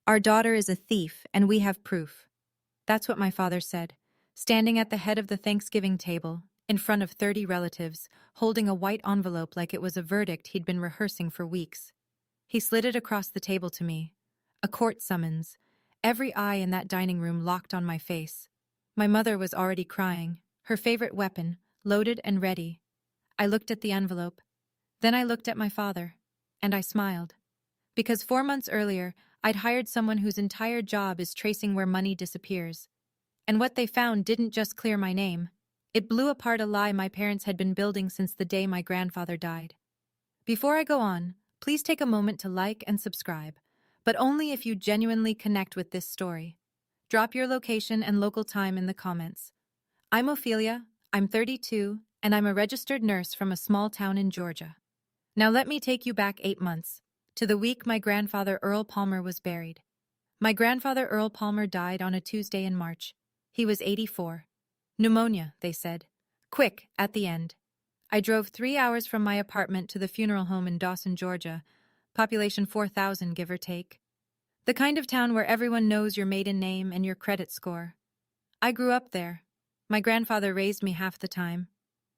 Our daughter is a thief, and we have proof. That's what my father said, standing at the head of the Thanksgiving table, in front of 30 relatives, holding a white envelope like it was a verdict he'd been rehearsing for weeks. He slid it across the table to me. A court summons. Every eye in that dining room locked on my face. My mother was already crying, her favorite weapon, loaded and ready. I looked at the envelope. Then I looked at my father. And I smiled. Because 4 months earlier, I'd hired someone whose entire job is tracing where money disappears. And what they found didn't just clear my name. It blew apart a lie my parents had been building since the day my grandfather died. Before I go on, please take a moment to like and subscribe, but only if you genuinely connect with this story. Drop your location and local time in the comments. I'm Ophelia, I'm 32, and I'm a registered nurse from a small town in Georgia. Now let me take you back 8 months, to the week my grandfather Earl Palmer was buried. My grandfather Earl Palmer died on a Tuesday in March. He was 84. Pneumonia, they said. Quick, at the end. I drove 3 hours from my apartment to the funeral home in Dawson, Georgia. Population 4,000, give or take. The kind of town where everyone knows your maiden name and your credit score. I grew up there. My grandfather raised me half the time.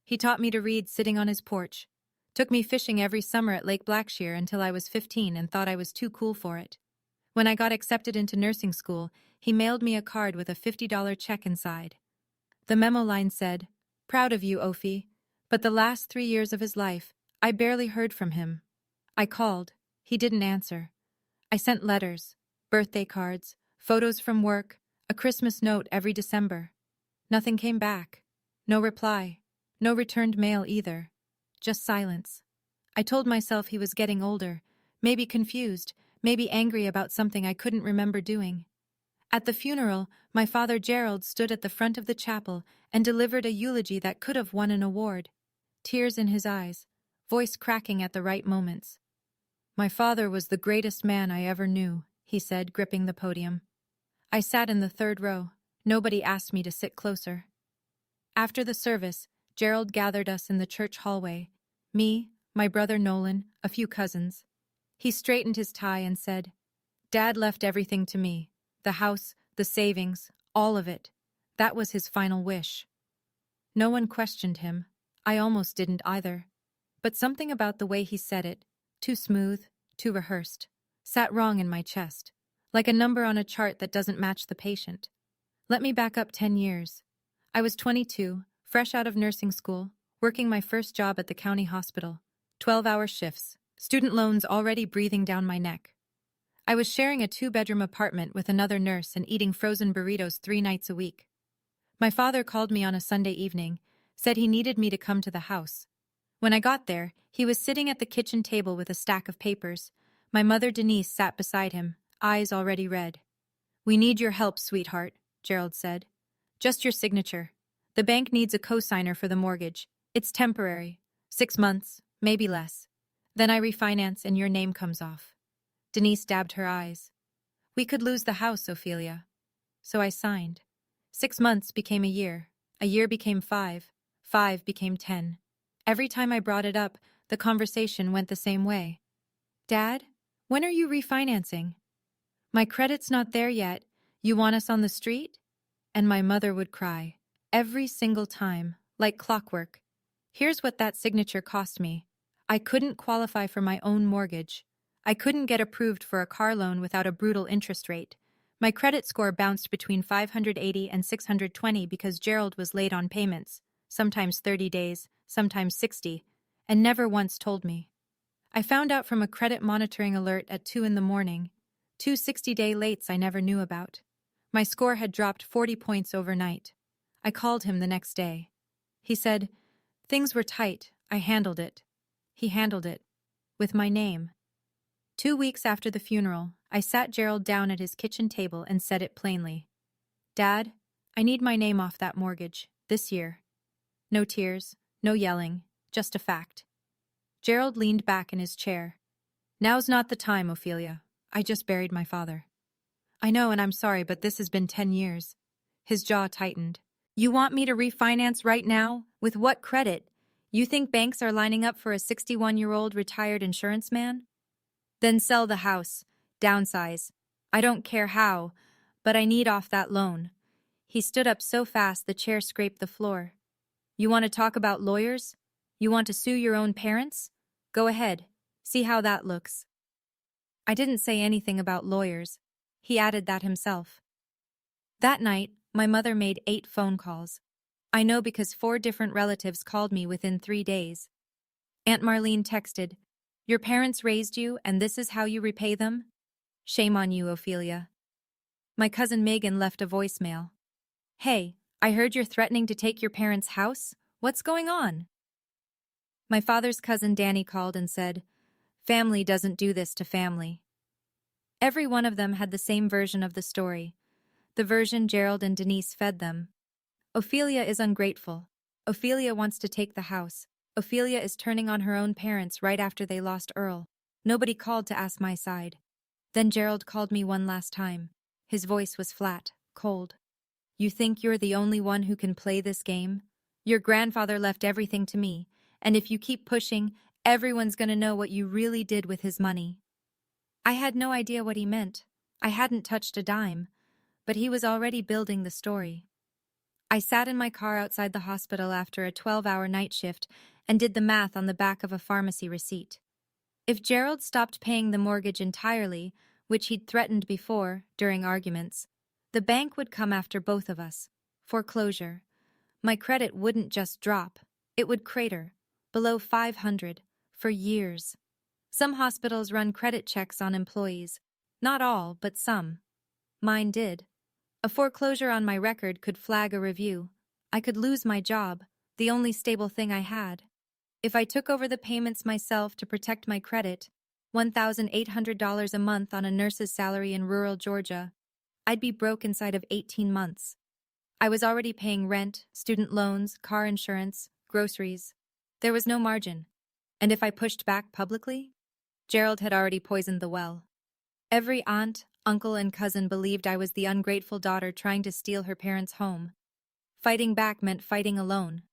He taught me to read sitting on his porch. Took me fishing every summer at Lake Blackshear until I was 15 and thought I was too cool for it. When I got accepted into nursing school, he mailed me a card with a $50 check inside. The memo line said, "Proud of you, Ophi," but the last 3 years of his life, I barely heard from him. I called. He didn't answer. I sent letters, birthday cards, photos from work, a Christmas note every December. Nothing came back. No reply. No returned mail either. Just silence. I told myself he was getting older, maybe confused, maybe angry about something I couldn't remember doing. At the funeral, my father Gerald stood at the front of the chapel and delivered a eulogy that could have won an award. Tears in his eyes, voice cracking at the right moments. "My father was the greatest man I ever knew," he said, gripping the podium. I sat in the third row. Nobody asked me to sit closer. After the service, Gerald gathered us in the church hallway. Me, my brother Nolan, a few cousins. He straightened his tie and said, "Dad left everything to me. The house, the savings, all of it. That was his final wish." No one questioned him. I almost didn't either. But something about the way he said it, too smooth, too rehearsed, sat wrong in my chest, like a number on a chart that doesn't match the patient. Let me back up 10 years. I was 22, fresh out of nursing school, working my first job at the county hospital. 12-hour shifts, student loans already breathing down my neck. I was sharing a 2-bedroom apartment with another nurse and eating frozen burritos 3 nights a week. My father called me on a Sunday evening, said he needed me to come to the house. When I got there, he was sitting at the kitchen table with a stack of papers. My mother Denise sat beside him, eyes already red. "We need your help, sweetheart," Gerald said. "Just your signature. The bank needs a cosigner for the mortgage. It's temporary. 6 months, maybe less. Then I refinance and your name comes off." Denise dabbed her eyes. "We could lose the house, Ophelia." So I signed. 6 months became a year became 5, 5 became 10. Every time I brought it up, the conversation went the same way. "Dad, when are you refinancing?" "My credit's not there yet. You want us on the street?" And my mother would cry, every single time, like clockwork. Here's what that signature cost me. I couldn't qualify for my own mortgage. I couldn't get approved for a car loan without a brutal interest rate. My credit score bounced between 580 and 620 because Gerald was late on payments, sometimes 30 days, sometimes 60, and never once told me. I found out from a credit monitoring alert at 2 in the morning, 2 60-day lates I never knew about. My score had dropped 40 points overnight. I called him the next day. He said, "Things were tight, I handled it." He handled it. With my name. 2 weeks after the funeral, I sat Gerald down at his kitchen table and said it plainly. "Dad, I need my name off that mortgage, this year." No tears, no yelling, just a fact. Gerald leaned back in his chair. "Now's not the time, Ophelia. I just buried my father." "I know, and I'm sorry, but this has been 10 years. His jaw tightened. "You want me to refinance right now? With what credit? You think banks are lining up for a 61-year-old retired insurance man? Then sell the house. Downsize. I don't care how, but I need off that loan. He stood up so fast the chair scraped the floor. You want to talk about lawyers? You want to sue your own parents? Go ahead. See how that looks. I didn't say anything about lawyers. He added that himself. That night, my mother made 8 phone calls. I know because 4 different relatives called me within 3 days. Aunt Marlene texted, "Your parents raised you and this is how you repay them? Shame on you, Ophelia." My cousin Megan left a voicemail. "Hey, I heard you're threatening to take your parents' house. What's going on?" My father's cousin Danny called and said, "Family doesn't do this to family." Every one of them had the same version of the story, the version Gerald and Denise fed them. Ophelia is ungrateful. Ophelia wants to take the house. Ophelia is turning on her own parents right after they lost Earl. Nobody called to ask my side. Then Gerald called me one last time. His voice was flat, cold. "You think you're the only one who can play this game? Your grandfather left everything to me, and if you keep pushing, everyone's gonna know what you really did with his money." I had no idea what he meant. I hadn't touched a dime, but he was already building the story. I sat in my car outside the hospital after a 12-hour night shift and did the math on the back of a pharmacy receipt. If Gerald stopped paying the mortgage entirely, which he'd threatened before, during arguments, the bank would come after both of us. Foreclosure. My credit wouldn't just drop, it would crater, below 500, for years. Some hospitals run credit checks on employees. Not all, but some. Mine did. A foreclosure on my record could flag a review. I could lose my job, the only stable thing I had. If I took over the payments myself to protect my credit, $1,800 a month on a nurse's salary in rural Georgia, I'd be broke inside of 18 months. I was already paying rent, student loans, car insurance, groceries. There was no margin. And if I pushed back publicly, Gerald had already poisoned the well. Every aunt, uncle, and cousin believed I was the ungrateful daughter trying to steal her parents' home. Fighting back meant fighting alone.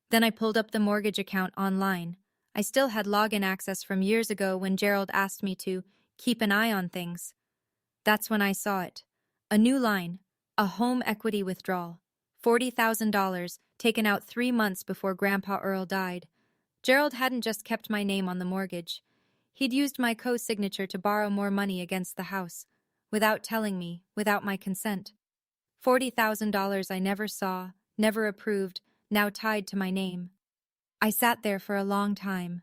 Then I pulled up the mortgage account online. I still had login access from years ago when Gerald asked me to keep an eye on things. That's when I saw it. A new line, a home equity withdrawal. $40,000, taken out 3 months before Grandpa Earl died. Gerald hadn't just kept my name on the mortgage. He'd used my co-signature to borrow more money against the house, without telling me, without my consent. $40,000 I never saw, never approved, now tied to my name. I sat there for a long time.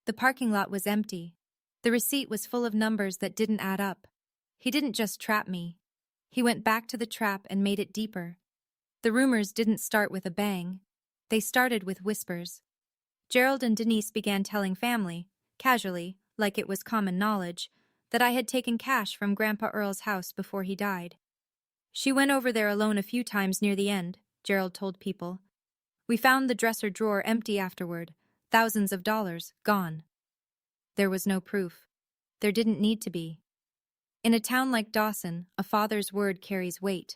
The parking lot was empty. The receipt was full of numbers that didn't add up. He didn't just trap me. He went back to the trap and made it deeper. The rumors didn't start with a bang. They started with whispers. Gerald and Denise began telling family, casually, like it was common knowledge, that I had taken cash from Grandpa Earl's house before he died. "She went over there alone a few times near the end," Gerald told people. "We found the dresser drawer empty afterward, thousands of dollars gone." There was no proof. There didn't need to be. In a town like Dawson, a father's word carries weight.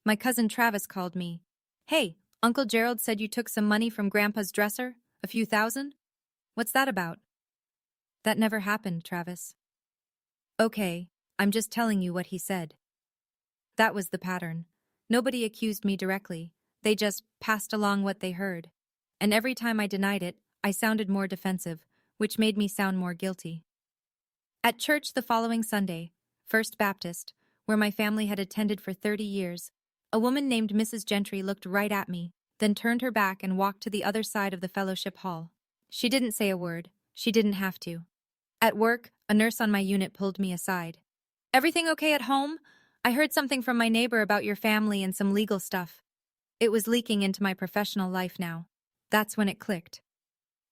My cousin Travis called me. "Hey, Uncle Gerald said you took some money from Grandpa's dresser? A few thousand? What's that about?" "That never happened, Travis." "Okay, I'm just telling you what he said." That was the pattern. Nobody accused me directly. They just passed along what they heard. And every time I denied it, I sounded more defensive, which made me sound more guilty. At church the following Sunday, First Baptist, where my family had attended for 30 years, a woman named Mrs. Gentry looked right at me, then turned her back and walked to the other side of the fellowship hall. She didn't say a word. She didn't have to. At work, a nurse on my unit pulled me aside. "Everything okay at home? I heard something from my neighbor about your family and some legal stuff." It was leaking into my professional life now. That's when it clicked.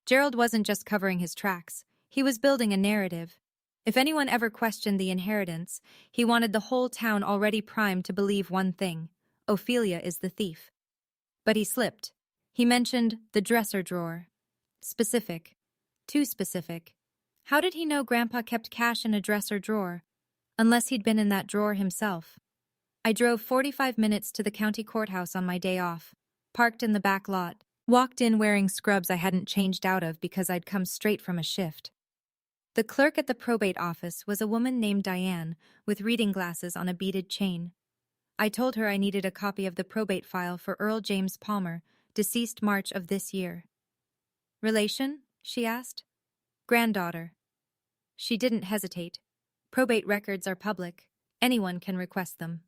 Gerald wasn't just covering his tracks. He was building a narrative. If anyone ever questioned the inheritance, he wanted the whole town already primed to believe one thing: Ophelia is the thief. But he slipped. He mentioned the dresser drawer. Specific. Too specific. How did he know Grandpa kept cash in a dresser drawer? Unless he'd been in that drawer himself. I drove 45 minutes to the county courthouse on my day off, parked in the back lot, walked in wearing scrubs I hadn't changed out of because I'd come straight from a shift. The clerk at the probate office was a woman named Diane, with reading glasses on a beaded chain. I told her I needed a copy of the probate file for Earl James Palmer, deceased March of this year. Relation? She asked. Granddaughter. She didn't hesitate. Probate records are public. Anyone can request them.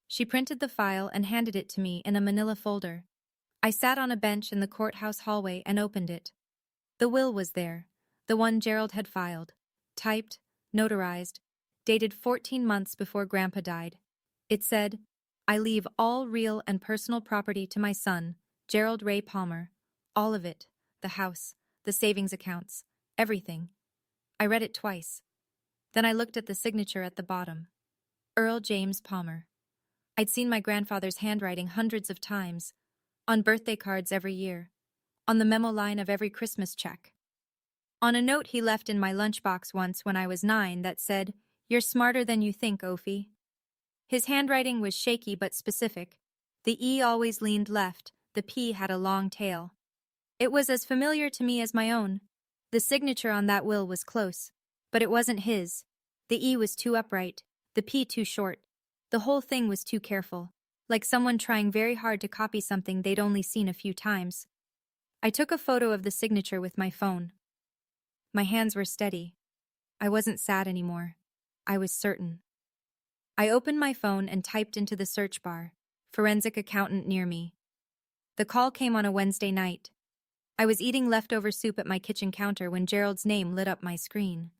She printed the file and handed it to me in a manila folder. I sat on a bench in the courthouse hallway and opened it. The will was there, the one Gerald had filed, typed, notarized, dated 14 months before Grandpa died. It said, "I leave all real and personal property to my son, Gerald Ray Palmer. All of it, the house, the savings accounts, everything." I read it twice. Then I looked at the signature at the bottom. Earl James Palmer. I'd seen my grandfather's handwriting hundreds of times, on birthday cards every year, on the memo line of every Christmas check, on a note he left in my lunchbox once when I was 9 that said, "You're smarter than you think, Ophi." His handwriting was shaky but specific. The E always leaned left, the P had a long tail. It was as familiar to me as my own. The signature on that will was close, but it wasn't his. The E was too upright, the P too short. The whole thing was too careful, like someone trying very hard to copy something they'd only seen a few times. I took a photo of the signature with my phone. My hands were steady. I wasn't sad anymore. I was certain. I opened my phone and typed into the search bar, "forensic accountant near me." The call came on a Wednesday night. I was eating leftover soup at my kitchen counter when Gerald's name lit up my screen.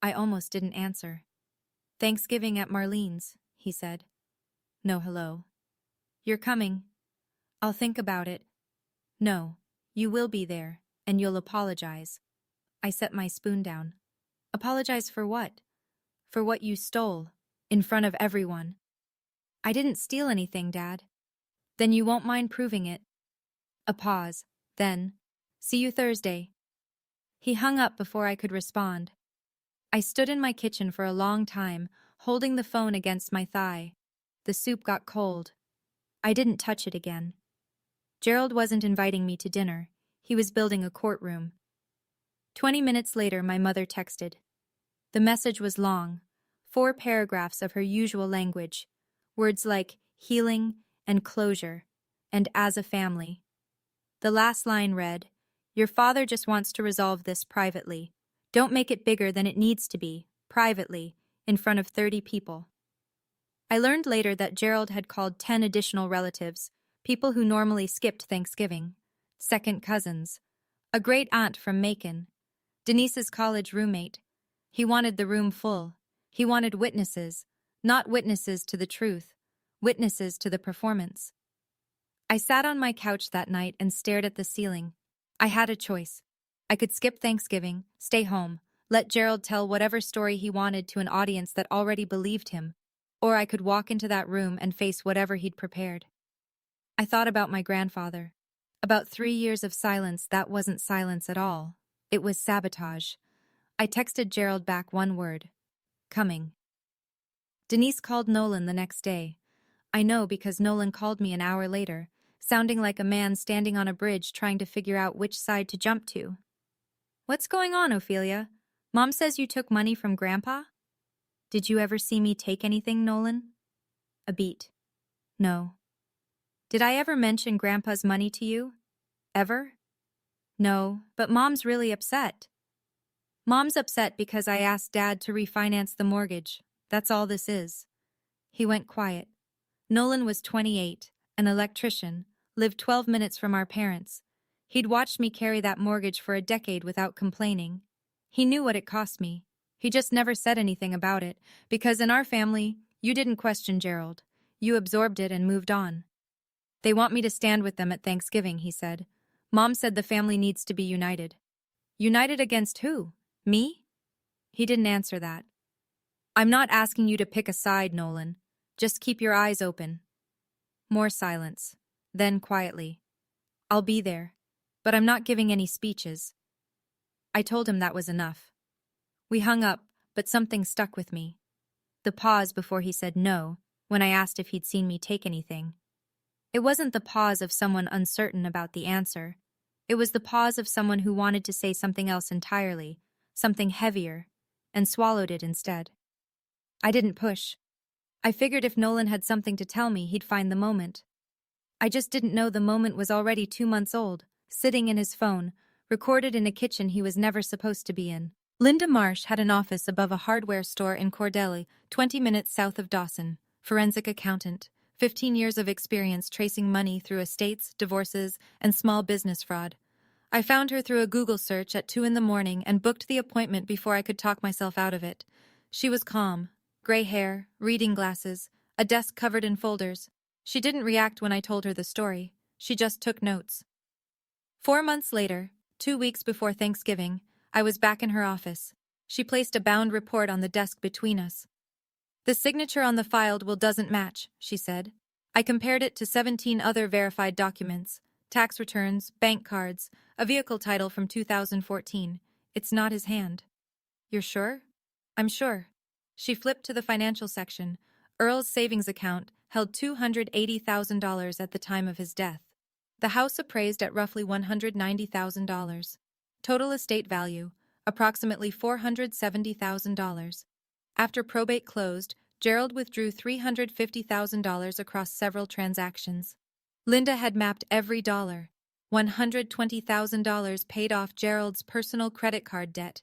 I almost didn't answer. "Thanksgiving at Marlene's," he said. No hello. "You're coming." "I'll think about it." "No, you will be there, and you'll apologize." I set my spoon down. "Apologize for what?" "For what you stole, in front of everyone." "I didn't steal anything, Dad." "Then you won't mind proving it." A pause. Then, "See you Thursday." He hung up before I could respond. I stood in my kitchen for a long time, holding the phone against my thigh. The soup got cold. I didn't touch it again. Gerald wasn't inviting me to dinner. He was building a courtroom. 20 minutes later, my mother texted. The message was long, 4 paragraphs of her usual language, words like healing and closure, and as a family. The last line read, "Your father just wants to resolve this privately. Don't make it bigger than it needs to be, privately, in front of 30 people. I learned later that Gerald had called 10 additional relatives, people who normally skipped Thanksgiving, second cousins, a great aunt from Macon, Denise's college roommate. He wanted the room full. He wanted witnesses, not witnesses to the truth, witnesses to the performance. I sat on my couch that night and stared at the ceiling. I had a choice. I could skip Thanksgiving, stay home, let Gerald tell whatever story he wanted to an audience that already believed him, or I could walk into that room and face whatever he'd prepared. I thought about my grandfather. About 3 years of silence that wasn't silence at all. It was sabotage. I texted Gerald back one word. Coming. Denise called Nolan the next day. I know because Nolan called me an hour later, sounding like a man standing on a bridge trying to figure out which side to jump to. "What's going on, Ophelia? Mom says you took money from Grandpa?" "Did you ever see me take anything, Nolan?" A beat. "No." "Did I ever mention Grandpa's money to you? Ever?" "No, but Mom's really upset." "Mom's upset because I asked Dad to refinance the mortgage. That's all this is." He went quiet. Nolan was 28, an electrician, lived 12 minutes from our parents. He'd watched me carry that mortgage for a decade without complaining. He knew what it cost me. He just never said anything about it, because in our family, you didn't question Gerald. You absorbed it and moved on. "They want me to stand with them at Thanksgiving," he said. "Mom said the family needs to be united." "United against who? Me?" He didn't answer that. "I'm not asking you to pick a side, Nolan. Just keep your eyes open." More silence. Then quietly. "I'll be there, but I'm not giving any speeches." I told him that was enough. We hung up, but something stuck with me. The pause before he said no, when I asked if he'd seen me take anything. It wasn't the pause of someone uncertain about the answer. It was the pause of someone who wanted to say something else entirely, something heavier, and swallowed it instead. I didn't push. I figured if Nolan had something to tell me, he'd find the moment. I just didn't know the moment was already 2 months old, sitting in his phone, recorded in a kitchen he was never supposed to be in. Linda Marsh had an office above a hardware store in Cordelli, 20 minutes south of Dawson. Forensic accountant, 15 years of experience tracing money through estates, divorces, and small business fraud. I found her through a Google search at 2 in the morning and booked the appointment before I could talk myself out of it. She was calm, gray hair, reading glasses, a desk covered in folders. She didn't react when I told her the story. She just took notes. 4 months later, 2 weeks before Thanksgiving, I was back in her office. She placed a bound report on the desk between us. The signature on the filed will doesn't match, she said. I compared it to 17 other verified documents, tax returns, bank cards, a vehicle title from 2014. It's not his hand. You're sure? I'm sure. She flipped to the financial section. Earl's savings account held $280,000 at the time of his death. The house appraised at roughly $190,000. Total estate value, approximately $470,000. After probate closed, Gerald withdrew $350,000 across several transactions. Linda had mapped every dollar. $120,000 paid off Gerald's personal credit card debt.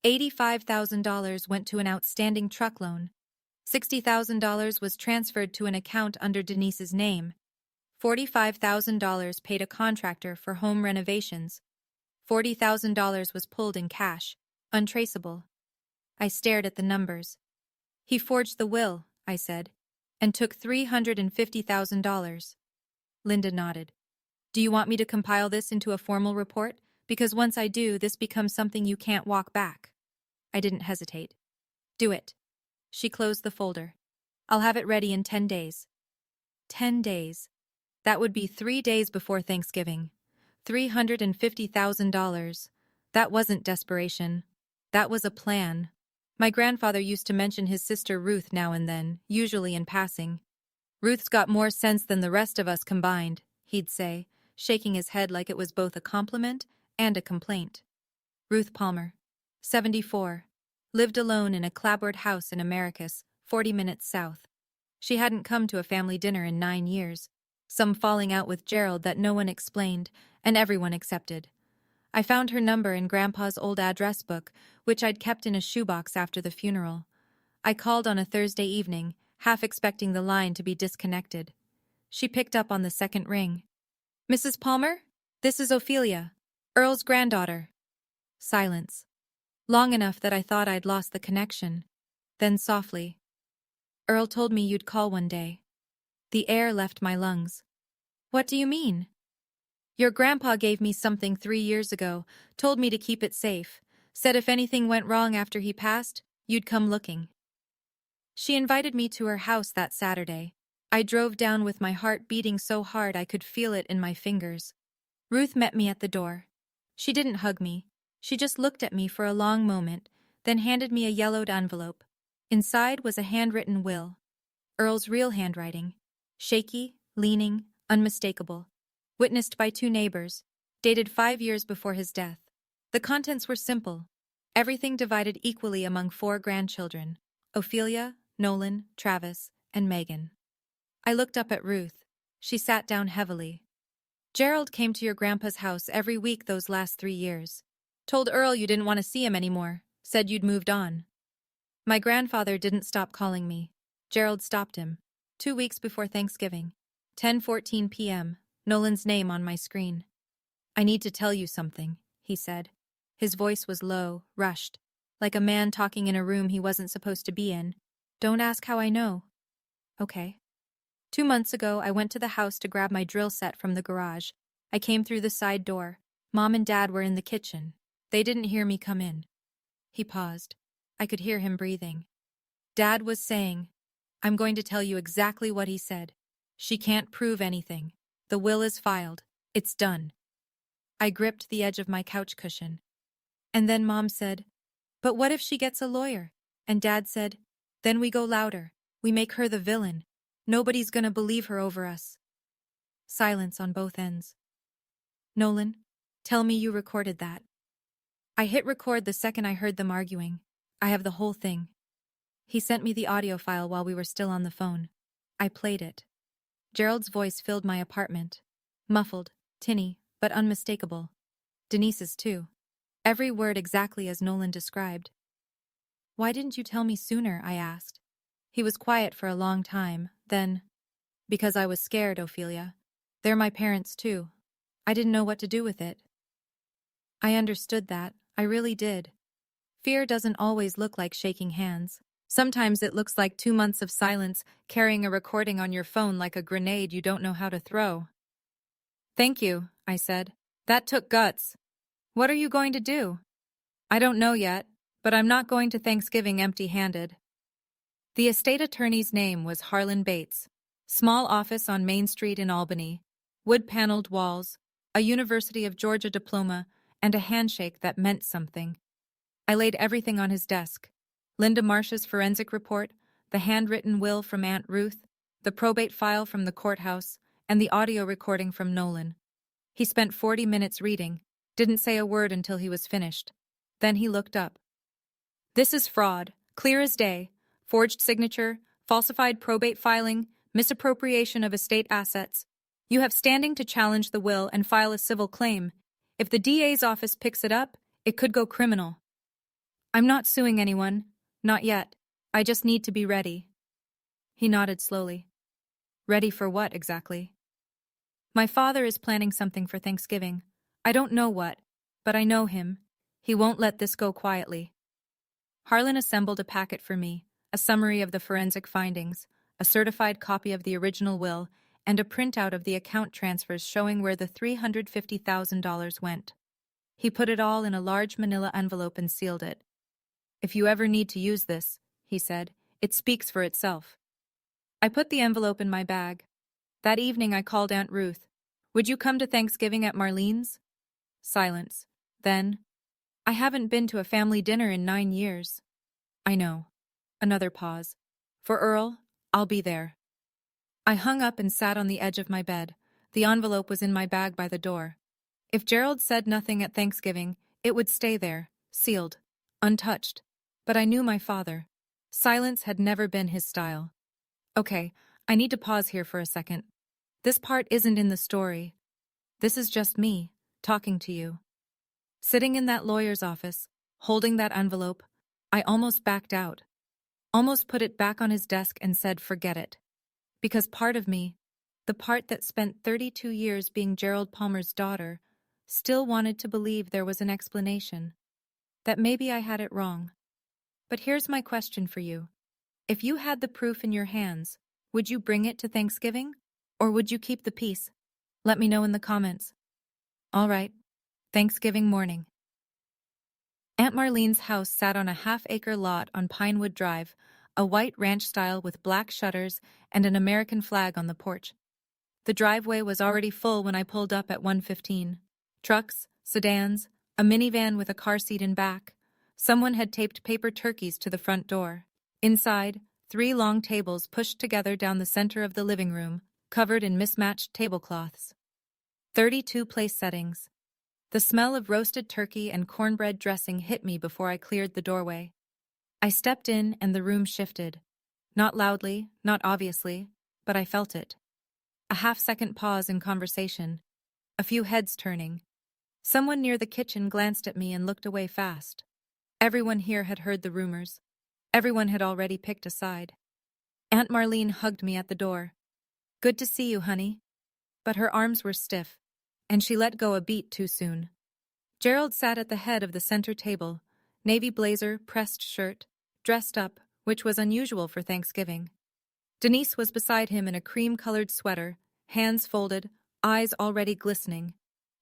$85,000 went to an outstanding truck loan. $60,000 was transferred to an account under Denise's name. $45,000 paid a contractor for home renovations. $40,000 was pulled in cash, untraceable. I stared at the numbers. He forged the will, I said, and took $350,000. Linda nodded. Do you want me to compile this into a formal report? Because once I do, this becomes something you can't walk back. I didn't hesitate. Do it. She closed the folder. I'll have it ready in 10 days. 10 days. That would be 3 days before Thanksgiving. $350,000. That wasn't desperation. That was a plan. My grandfather used to mention his sister Ruth now and then, usually in passing. Ruth's got more sense than the rest of us combined, he'd say, shaking his head like it was both a compliment and a complaint. Ruth Palmer, 74, lived alone in a clapboard house in Americus, 40 minutes south. She hadn't come to a family dinner in 9 years, some falling out with Gerald that no one explained and everyone accepted. I found her number in Grandpa's old address book, which I'd kept in a shoebox after the funeral. I called on a Thursday evening, half expecting the line to be disconnected. She picked up on the second ring. Mrs. Palmer? This is Ophelia, Earl's granddaughter. Silence. Long enough that I thought I'd lost the connection. Then softly. Earl told me you'd call one day. The air left my lungs. What do you mean? Your grandpa gave me something 3 years ago, told me to keep it safe, said if anything went wrong after he passed, you'd come looking. She invited me to her house that Saturday. I drove down with my heart beating so hard I could feel it in my fingers. Ruth met me at the door. She didn't hug me. She just looked at me for a long moment, then handed me a yellowed envelope. Inside was a handwritten will. Earl's real handwriting. Shaky, leaning, unmistakable. Witnessed by 2 neighbors, dated 5 years before his death. The contents were simple. Everything divided equally among 4 grandchildren, Ophelia, Nolan, Travis, and Megan. I looked up at Ruth. She sat down heavily. Gerald came to your grandpa's house every week those last 3 years. Told Earl you didn't want to see him anymore, said you'd moved on. My grandfather didn't stop calling me. Gerald stopped him. 2 weeks before Thanksgiving. 10:14 p.m., Nolan's name on my screen. I need to tell you something, he said. His voice was low, rushed, like a man talking in a room he wasn't supposed to be in. Don't ask how I know. Okay. 2 months ago, I went to the house to grab my drill set from the garage. I came through the side door. Mom and Dad were in the kitchen. They didn't hear me come in. He paused. I could hear him breathing. Dad was saying, I'm going to tell you exactly what he said. She can't prove anything. The will is filed. It's done. I gripped the edge of my couch cushion. And then Mom said, but what if she gets a lawyer? And Dad said, then we go louder. We make her the villain. Nobody's gonna believe her over us. Silence on both ends. Nolan, tell me you recorded that. I hit record the second I heard them arguing. I have the whole thing. He sent me the audio file while we were still on the phone. I played it. Gerald's voice filled my apartment. Muffled, tinny, but unmistakable. Denise's too. Every word exactly as Nolan described. Why didn't you tell me sooner? I asked. He was quiet for a long time, then, because I was scared, Ophelia. They're my parents too. I didn't know what to do with it. I understood that. I really did. Fear doesn't always look like shaking hands. Sometimes it looks like 2 months of silence, carrying a recording on your phone like a grenade you don't know how to throw. Thank you, I said. That took guts. What are you going to do? I don't know yet, but I'm not going to Thanksgiving empty-handed. The estate attorney's name was Harlan Bates. Small office on Main Street in Albany. Wood-paneled walls, a University of Georgia diploma, and a handshake that meant something. I laid everything on his desk. Linda Marsh's forensic report, the handwritten will from Aunt Ruth, the probate file from the courthouse, and the audio recording from Nolan. He spent 40 minutes reading, didn't say a word until he was finished. Then he looked up. This is fraud, clear as day. Forged signature, falsified probate filing, misappropriation of estate assets. You have standing to challenge the will and file a civil claim. If the DA's office picks it up, it could go criminal. I'm not suing anyone. Not yet. I just need to be ready. He nodded slowly. Ready for what, exactly? My father is planning something for Thanksgiving. I don't know what, but I know him. He won't let this go quietly. Harlan assembled a packet for me, a summary of the forensic findings, a certified copy of the original will, and a printout of the account transfers showing where the $350,000 went. He put it all in a large manila envelope and sealed it. If you ever need to use this, he said, it speaks for itself. I put the envelope in my bag. That evening I called Aunt Ruth. Would you come to Thanksgiving at Marlene's? Silence. Then, I haven't been to a family dinner in 9 years. I know. Another pause. For Earl, I'll be there. I hung up and sat on the edge of my bed. The envelope was in my bag by the door. If Gerald said nothing at Thanksgiving, it would stay there, sealed, untouched. But I knew my father. Silence had never been his style. Okay, I need to pause here for a second. This part isn't in the story. This is just me, talking to you. Sitting in that lawyer's office, holding that envelope, I almost backed out. Almost put it back on his desk and said, forget it. Because part of me, the part that spent 32 years being Gerald Palmer's daughter, still wanted to believe there was an explanation. That maybe I had it wrong. But here's my question for you. If you had the proof in your hands, would you bring it to Thanksgiving? Or would you keep the peace? Let me know in the comments. All right. Thanksgiving morning. Aunt Marlene's house sat on a half-acre lot on Pinewood Drive, a white ranch style with black shutters and an American flag on the porch. The driveway was already full when I pulled up at 1:15. Trucks, sedans, a minivan with a car seat in back. Someone had taped paper turkeys to the front door. Inside, 3 long tables pushed together down the center of the living room, covered in mismatched tablecloths. 32 place settings. The smell of roasted turkey and cornbread dressing hit me before I cleared the doorway. I stepped in and the room shifted. Not loudly, not obviously, but I felt it. A half-second pause in conversation. A few heads turning. Someone near the kitchen glanced at me and looked away fast. Everyone here had heard the rumors. Everyone had already picked a side. Aunt Marlene hugged me at the door. Good to see you, honey. But her arms were stiff, and she let go a beat too soon. Gerald sat at the head of the center table, navy blazer, pressed shirt, dressed up, which was unusual for Thanksgiving. Denise was beside him in a cream-colored sweater, hands folded, eyes already glistening.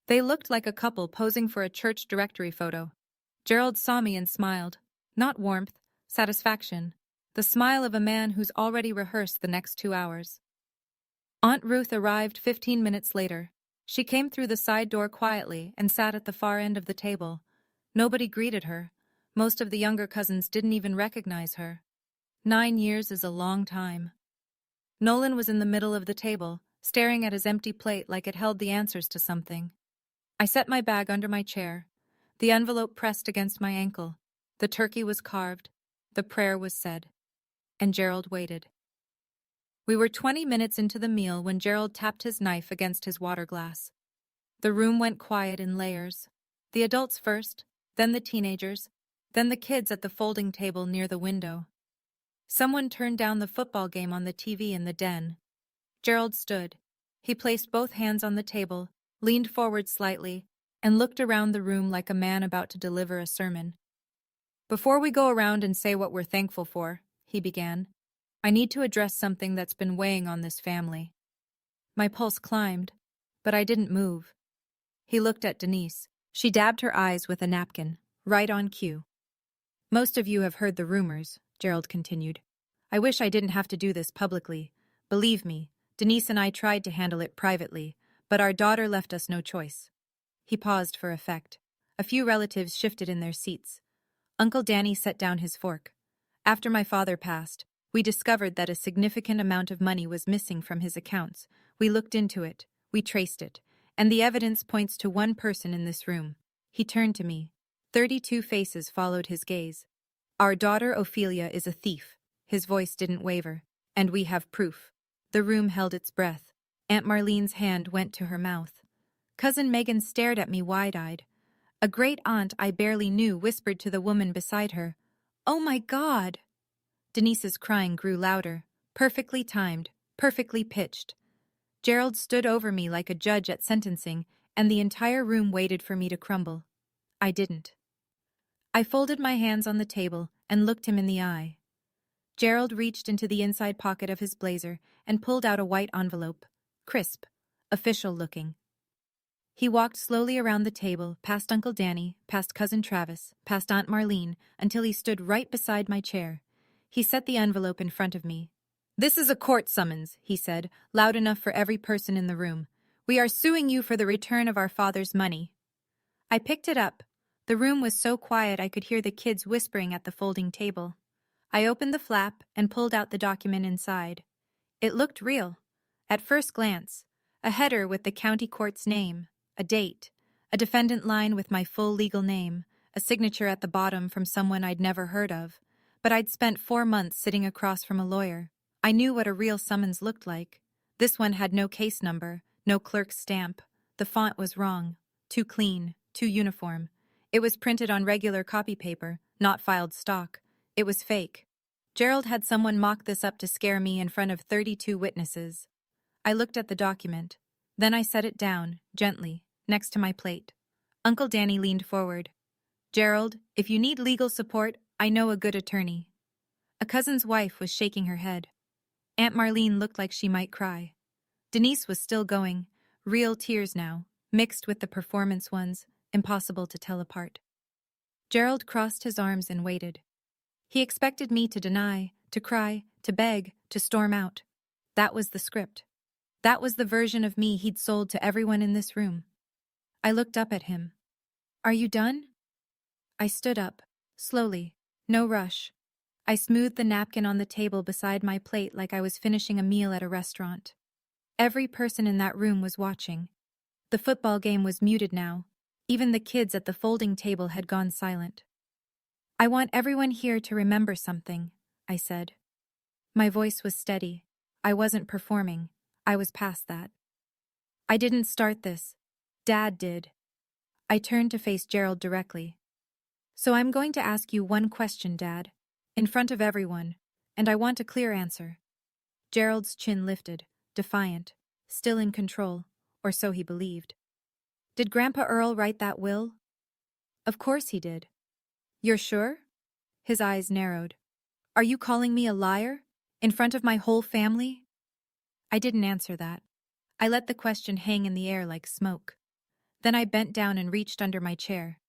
They looked like a couple posing for a church directory photo. Gerald saw me and smiled. Not warmth, satisfaction. The smile of a man who's already rehearsed the next 2 hours. Aunt Ruth arrived 15 minutes later. She came through the side door quietly and sat at the far end of the table. Nobody greeted her. Most of the younger cousins didn't even recognize her. 9 years is a long time. Nolan was in the middle of the table, staring at his empty plate like it held the answers to something. I set my bag under my chair, the envelope pressed against my ankle. The turkey was carved, the prayer was said, and Gerald waited. We were 20 minutes into the meal when Gerald tapped his knife against his water glass. The room went quiet in layers. The adults first, then the teenagers, then the kids at the folding table near the window. Someone turned down the football game on the TV in the den. Gerald stood. He placed both hands on the table, leaned forward slightly, and looked around the room like a man about to deliver a sermon. "Before we go around and say what we're thankful for," he began, "I need to address something that's been weighing on this family." My pulse climbed, but I didn't move. He looked at Denise. She dabbed her eyes with a napkin, right on cue. "Most of you have heard the rumors," Gerald continued. "I wish I didn't have to do this publicly. Believe me, Denise and I tried to handle it privately, but our daughter left us no choice." He paused for effect. A few relatives shifted in their seats. Uncle Danny set down his fork. "After my father passed, we discovered that a significant amount of money was missing from his accounts. We looked into it, we traced it, and the evidence points to one person in this room." He turned to me. 32 faces followed his gaze. "Our daughter Ophelia is a thief." His voice didn't waver. "And we have proof." The room held its breath. Aunt Marlene's hand went to her mouth. Cousin Megan stared at me wide-eyed. A great aunt I barely knew whispered to the woman beside her, "Oh my God!" Denise's crying grew louder, perfectly timed, perfectly pitched. Gerald stood over me like a judge at sentencing, and the entire room waited for me to crumble. I didn't. I folded my hands on the table and looked him in the eye. Gerald reached into the inside pocket of his blazer and pulled out a white envelope, crisp, official-looking. He walked slowly around the table, past Uncle Danny, past Cousin Travis, past Aunt Marlene, until he stood right beside my chair. He set the envelope in front of me. "This is a court summons," he said, loud enough for every person in the room. "We are suing you for the return of our father's money." I picked it up. The room was so quiet I could hear the kids whispering at the folding table. I opened the flap and pulled out the document inside. It looked real. At first glance, a header with the county court's name, a date, a defendant line with my full legal name, a signature at the bottom from someone I'd never heard of. But I'd spent 4 months sitting across from a lawyer. I knew what a real summons looked like. This one had no case number, no clerk's stamp. The font was wrong, too clean, too uniform. It was printed on regular copy paper, not filed stock. It was fake. Gerald had someone mock this up to scare me in front of 32 witnesses. I looked at the document. Then I set it down, gently, next to my plate. Uncle Danny leaned forward. "Gerald, if you need legal support, I know a good attorney." A cousin's wife was shaking her head. Aunt Marlene looked like she might cry. Denise was still going, real tears now, mixed with the performance ones, impossible to tell apart. Gerald crossed his arms and waited. He expected me to deny, to cry, to beg, to storm out. That was the script. That was the version of me he'd sold to everyone in this room. I looked up at him. "Are you done?" I stood up, slowly, no rush. I smoothed the napkin on the table beside my plate like I was finishing a meal at a restaurant. Every person in that room was watching. The football game was muted now. Even the kids at the folding table had gone silent. "I want everyone here to remember something," I said. My voice was steady. I wasn't performing. I was past that. "I didn't start this. Dad did." I turned to face Gerald directly. "So I'm going to ask you one question, Dad, in front of everyone, and I want a clear answer." Gerald's chin lifted, defiant, still in control, or so he believed. "Did Grandpa Earl write that will?" "Of course he did." "You're sure?" His eyes narrowed. "Are you calling me a liar? In front of my whole family?" I didn't answer that. I let the question hang in the air like smoke. Then I bent down and reached under my chair.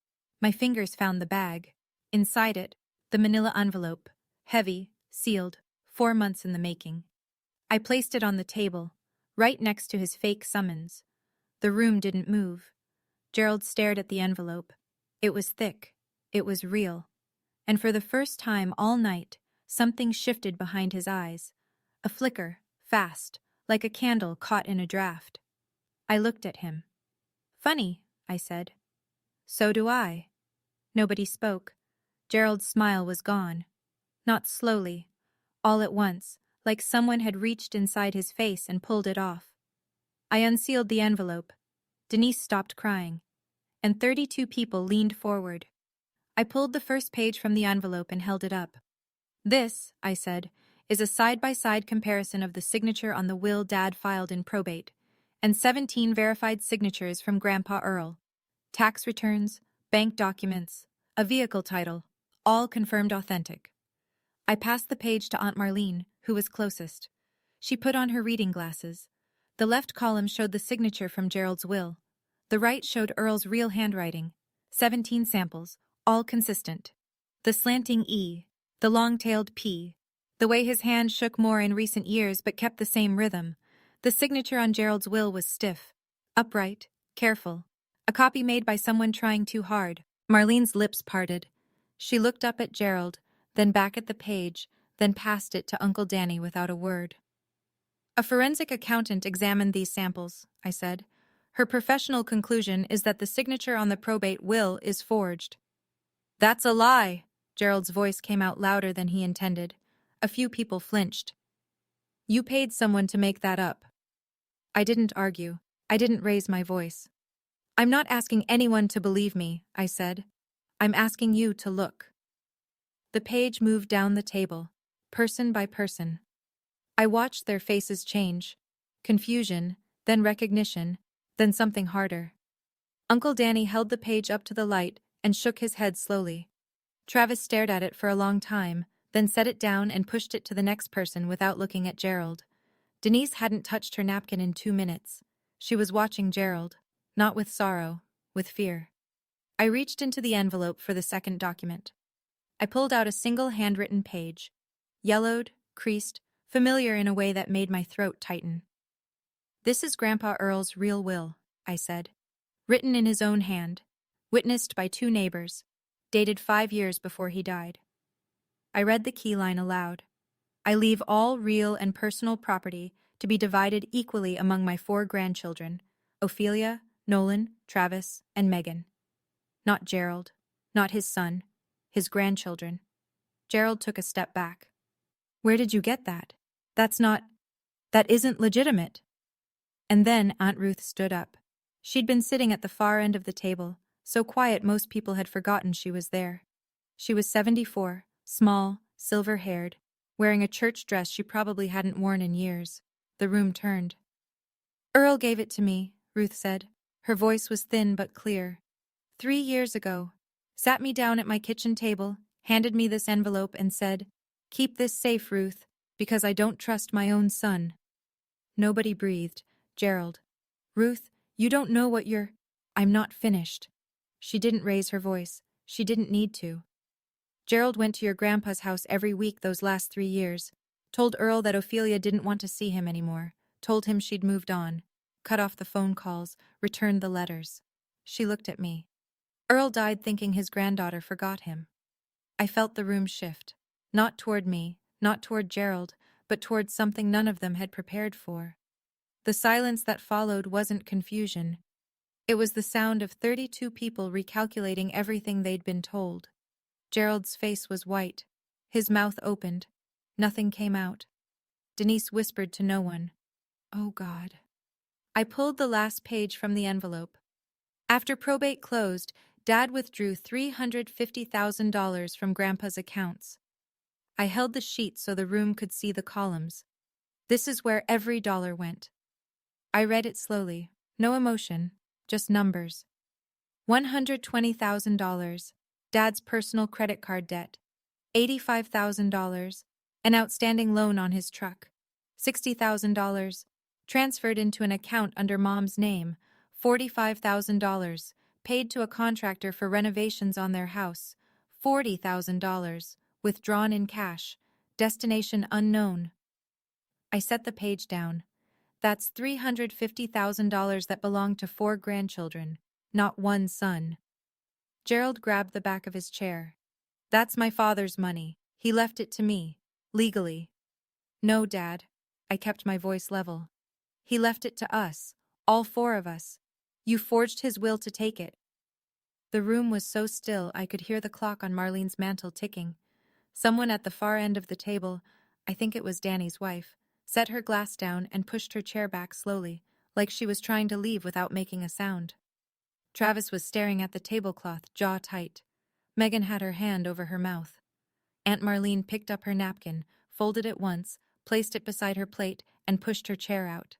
My fingers found the bag. Inside it, the manila envelope, heavy, sealed, 4 months in the making. I placed it on the table, right next to his fake summons. The room didn't move. Gerald stared at the envelope. It was thick. It was real. And for the first time all night, something shifted behind his eyes. A flicker, fast, like a candle caught in a draft. I looked at him. "Funny," I said. "So do I." Nobody spoke. Gerald's smile was gone. Not slowly. All at once, like someone had reached inside his face and pulled it off. I unsealed the envelope. Denise stopped crying, and 32 people leaned forward. I pulled the first page from the envelope and held it up. This, I said, is a side-by-side comparison of the signature on the will Dad filed in probate, and 17 verified signatures from Grandpa Earl. Tax returns, bank documents, a vehicle title, all confirmed authentic. I passed the page to Aunt Marlene, who was closest. She put on her reading glasses. The left column showed the signature from Gerald's will. The right showed Earl's real handwriting. 17 samples, all consistent. The slanting E, the long-tailed P, the way his hand shook more in recent years but kept the same rhythm. The signature on Gerald's will was stiff, upright, careful. A copy made by someone trying too hard. Marlene's lips parted. She looked up at Gerald, then back at the page, then passed it to Uncle Danny without a word. A forensic accountant examined these samples, I said. Her professional conclusion is that the signature on the probate will is forged. That's a lie. Gerald's voice came out louder than he intended. A few people flinched. You paid someone to make that up. I didn't argue. I didn't raise my voice. I'm not asking anyone to believe me, I said. I'm asking you to look. The page moved down the table, person by person. I watched their faces change. Confusion, then recognition, then something harder. Uncle Danny held the page up to the light and shook his head slowly. Travis stared at it for a long time, then set it down and pushed it to the next person without looking at Gerald. Denise hadn't touched her napkin in 2 minutes. She was watching Gerald, not with sorrow, with fear. I reached into the envelope for the second document. I pulled out a single handwritten page. Yellowed, creased, familiar in a way that made my throat tighten. This is Grandpa Earl's real will, I said. Written in his own hand, witnessed by 2 neighbors, dated 5 years before he died. I read the key line aloud. I leave all real and personal property to be divided equally among my 4 grandchildren, Ophelia, Nolan, Travis, and Megan. Not Gerald, not his son, his grandchildren. Gerald took a step back. Where did you get that? That isn't legitimate. And then Aunt Ruth stood up. She'd been sitting at the far end of the table, so quiet most people had forgotten she was there. She was 74, small, silver-haired, wearing a church dress she probably hadn't worn in years. The room turned. Earl gave it to me, Ruth said. Her voice was thin but clear. 3 years ago. Sat me down at my kitchen table, handed me this envelope and said, "Keep this safe, Ruth, because I don't trust my own son." Nobody breathed. Gerald. Ruth, you don't know what you're... I'm not finished. She didn't raise her voice. She didn't need to. Gerald went to your grandpa's house every week those last 3 years. Told Earl that Ophelia didn't want to see him anymore. Told him she'd moved on. Cut off the phone calls. Returned the letters. She looked at me. Earl died thinking his granddaughter forgot him. I felt the room shift. Not toward me, not toward Gerald, but toward something none of them had prepared for. The silence that followed wasn't confusion. It was the sound of 32 people recalculating everything they'd been told. Gerald's face was white. His mouth opened. Nothing came out. Denise whispered to no one. Oh, God. I pulled the last page from the envelope. After probate closed, Dad withdrew $350,000 from Grandpa's accounts. I held the sheet so the room could see the columns. This is where every dollar went. I read it slowly. No emotion, just numbers. $120,000, Dad's personal credit card debt. $85,000, an outstanding loan on his truck. $60,000, transferred into an account under Mom's name. $45,000, paid to a contractor for renovations on their house. $40,000, withdrawn in cash. Destination unknown. I set the page down. That's $350,000 that belonged to 4 grandchildren, not 1 son. Gerald grabbed the back of his chair. That's my father's money. He left it to me, legally. No, Dad. I kept my voice level. He left it to us, all 4 of us. You forged his will to take it. The room was so still I could hear the clock on Marlene's mantel ticking. Someone at the far end of the table, I think it was Danny's wife, set her glass down and pushed her chair back slowly, like she was trying to leave without making a sound. Travis was staring at the tablecloth, jaw tight. Megan had her hand over her mouth. Aunt Marlene picked up her napkin, folded it once, placed it beside her plate, and pushed her chair out.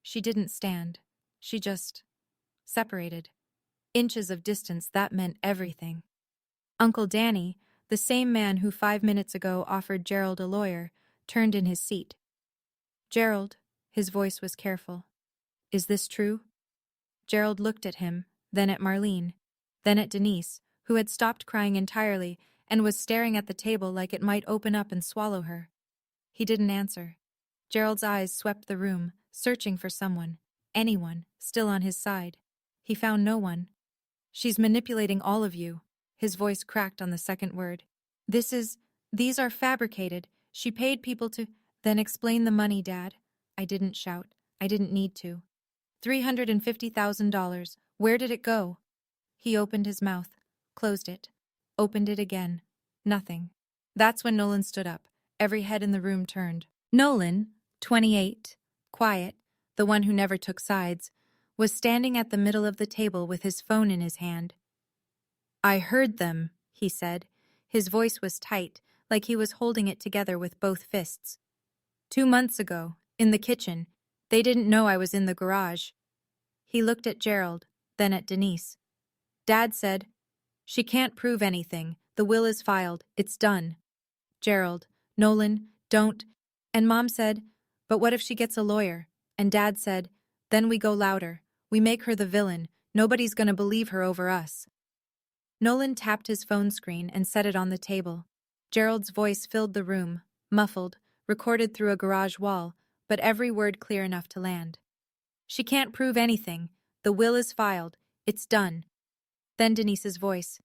She didn't stand. She just separated. Inches of distance, that meant everything. Uncle Danny, the same man who 5 minutes ago offered Gerald a lawyer, turned in his seat. "Gerald," his voice was careful. "Is this true?" Gerald looked at him, then at Marlene, then at Denise, who had stopped crying entirely and was staring at the table like it might open up and swallow her. He didn't answer. Gerald's eyes swept the room, searching for someone, anyone, still on his side. He found no one. "She's manipulating all of you." His voice cracked on the second word. These are fabricated. She paid people to..." "Then explain the money, Dad." I didn't shout. I didn't need to. $350,000. Where did it go? He opened his mouth, closed it, opened it again. Nothing. That's when Nolan stood up. Every head in the room turned. Nolan, 28, quiet, the one who never took sides, was standing at the middle of the table with his phone in his hand. "I heard them," he said. His voice was tight, like he was holding it together with both fists. 2 months ago, in the kitchen. They didn't know I was in the garage." He looked at Gerald, then at Denise. "Dad said, 'She can't prove anything. The will is filed. It's done.'" Gerald, "Nolan, don't." And Mom said, "But what if she gets a lawyer?" And Dad said, "Then we go louder. We make her the villain. Nobody's gonna believe her over us." Nolan tapped his phone screen and set it on the table. Gerald's voice filled the room, muffled, recorded through a garage wall, but every word clear enough to land. "She can't prove anything. The will is filed. It's done." Then Denise's voice.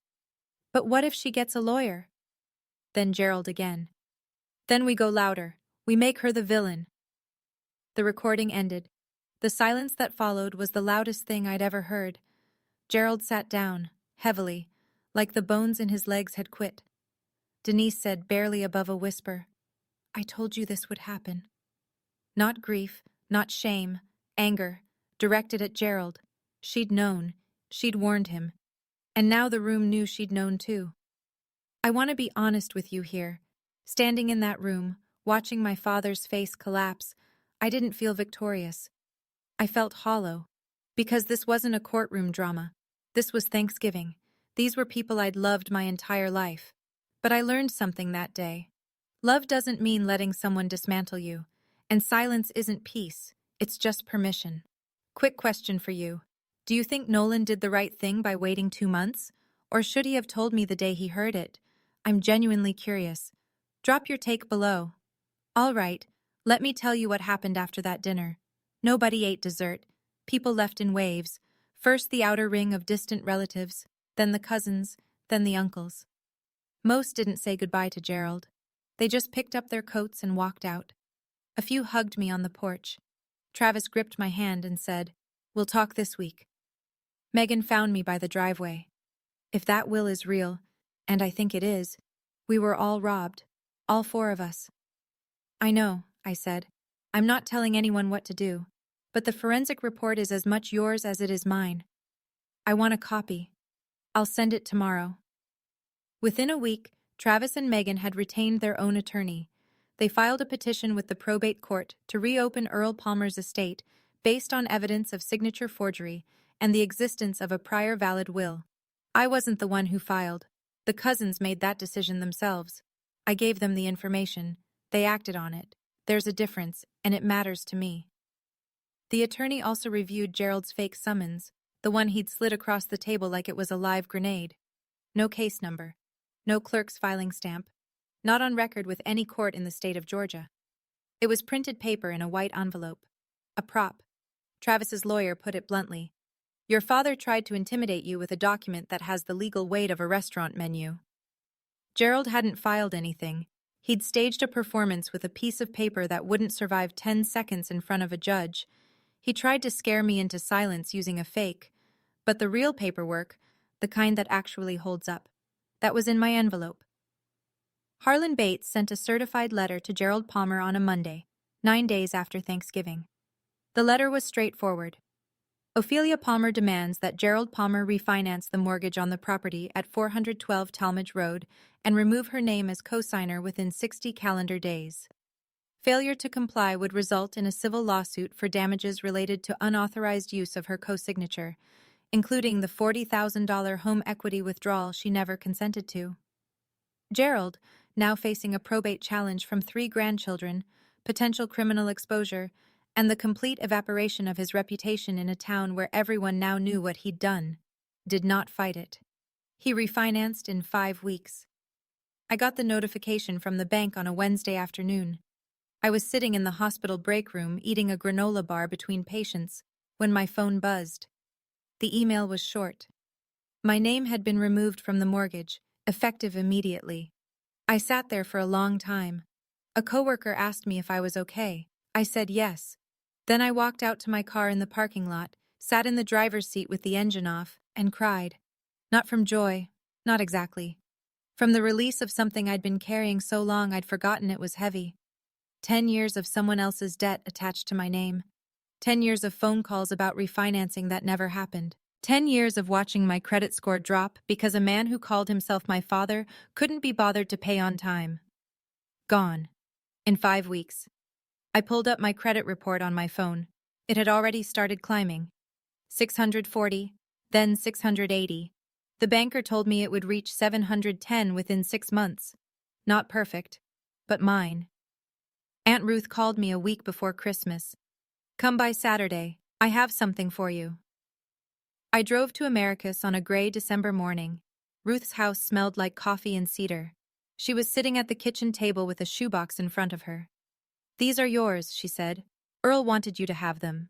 "But what if she gets a lawyer?" Then Gerald again. "Then we go louder. We make her the villain." The recording ended. The silence that followed was the loudest thing I'd ever heard. Gerald sat down, heavily, like the bones in his legs had quit. Denise said barely above a whisper, "I told you this would happen." Not grief, not shame, anger, directed at Gerald. She'd known. She'd warned him. And now the room knew she'd known too. I want to be honest with you here. Standing in that room, watching my father's face collapse, I didn't feel victorious. I felt hollow. Because this wasn't a courtroom drama. This was Thanksgiving. These were people I'd loved my entire life. But I learned something that day. Love doesn't mean letting someone dismantle you. And silence isn't peace. It's just permission. Quick question for you. Do you think Nolan did the right thing by waiting 2 months? Or should he have told me the day he heard it? I'm genuinely curious. Drop your take below. All right, let me tell you what happened after that dinner. Nobody ate dessert. People left in waves. First the outer ring of distant relatives, then the cousins, then the uncles. Most didn't say goodbye to Gerald. They just picked up their coats and walked out. A few hugged me on the porch. Travis gripped my hand and said, "We'll talk this week." Megan found me by the driveway. If that will is real, and I think it is, we were all robbed. All 4 of us. "I know," I said. "I'm not telling anyone what to do, but the forensic report is as much yours as it is mine. I want a copy. I'll send it tomorrow." Within a week, Travis and Megan had retained their own attorney. They filed a petition with the probate court to reopen Earl Palmer's estate based on evidence of signature forgery and the existence of a prior valid will. I wasn't the one who filed. The cousins made that decision themselves. I gave them the information. They acted on it. There's a difference, and it matters to me. The attorney also reviewed Gerald's fake summons, the one he'd slid across the table like it was a live grenade. No case number. No clerk's filing stamp. Not on record with any court in the state of Georgia. It was printed paper in a white envelope. A prop. Travis's lawyer put it bluntly. Your father tried to intimidate you with a document that has the legal weight of a restaurant menu. Gerald hadn't filed anything. He'd staged a performance with a piece of paper that wouldn't survive 10 seconds in front of a judge. He tried to scare me into silence using a fake. But the real paperwork, the kind that actually holds up. That was in my envelope. Harlan Bates sent a certified letter to Gerald Palmer on a Monday, 9 days after Thanksgiving. The letter was straightforward. Ophelia Palmer demands that Gerald Palmer refinance the mortgage on the property at 412 Talmadge Road and remove her name as co-signer within 60 calendar days. Failure to comply would result in a civil lawsuit for damages related to unauthorized use of her co-signature, including the $40,000 home equity withdrawal she never consented to. Gerald, now facing a probate challenge from 3 grandchildren, potential criminal exposure, and the complete evaporation of his reputation in a town where everyone now knew what he'd done, did not fight it. He refinanced in 5 weeks. I got the notification from the bank on a Wednesday afternoon. I was sitting in the hospital break room eating a granola bar between patients when my phone buzzed. The email was short. My name had been removed from the mortgage, effective immediately. I sat there for a long time. A coworker asked me if I was okay. I said yes. Then I walked out to my car in the parking lot, sat in the driver's seat with the engine off, and cried. Not from joy, not exactly. From the release of something I'd been carrying so long I'd forgotten it was heavy. 10 years of someone else's debt attached to my name. 10 years of phone calls about refinancing that never happened. 10 years of watching my credit score drop because a man who called himself my father couldn't be bothered to pay on time. Gone. In 5 weeks. I pulled up my credit report on my phone. It had already started climbing. 640, then 680. The banker told me it would reach 710 within 6 months. Not perfect, but mine. Aunt Ruth called me a week before Christmas. Come by Saturday, I have something for you. I drove to Americus on a gray December morning. Ruth's house smelled like coffee and cedar. She was sitting at the kitchen table with a shoebox in front of her. These are yours, she said. Earl wanted you to have them.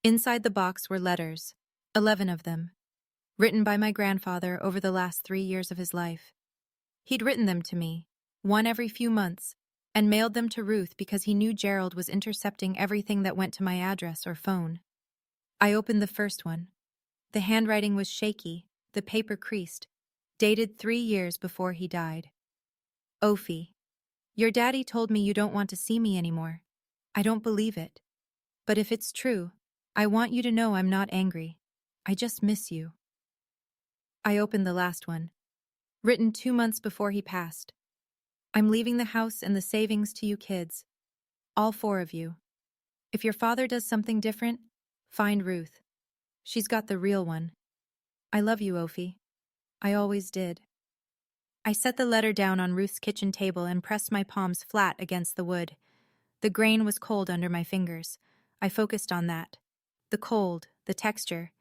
Inside the box were letters, 11 of them, written by my grandfather over the last 3 years of his life. He'd written them to me, one every few months, and mailed them to Ruth because he knew Gerald was intercepting everything that went to my address or phone. I opened the first one. The handwriting was shaky, the paper creased, dated 3 years before he died. Ophi, your daddy told me you don't want to see me anymore. I don't believe it. But if it's true, I want you to know I'm not angry. I just miss you. I opened the last one. Written 2 months before he passed. I'm leaving the house and the savings to you kids. All 4 of you. If your father does something different, find Ruth. She's got the real one. I love you, Ophi. I always did. I set the letter down on Ruth's kitchen table and pressed my palms flat against the wood. The grain was cold under my fingers. I focused on that. The cold, the texture.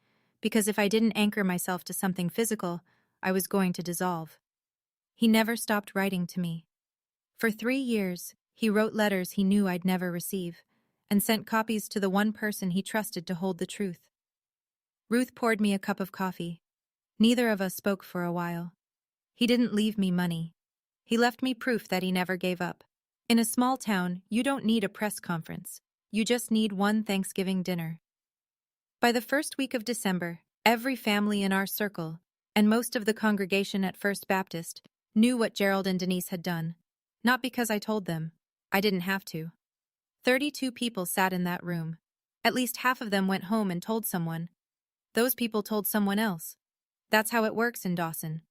Because if I didn't anchor myself to something physical, I was going to dissolve. He never stopped writing to me. For 3 years, he wrote letters he knew I'd never receive, and sent copies to the one person he trusted to hold the truth. Ruth poured me a cup of coffee. Neither of us spoke for a while. He didn't leave me money. He left me proof that he never gave up. In a small town, you don't need a press conference. You just need one Thanksgiving dinner. By the first week of December, every family in our circle, and most of the congregation at First Baptist, knew what Gerald and Denise had done. Not because I told them. I didn't have to. 32 people sat in that room. At least half of them went home and told someone. Those people told someone else. That's how it works in Dawson.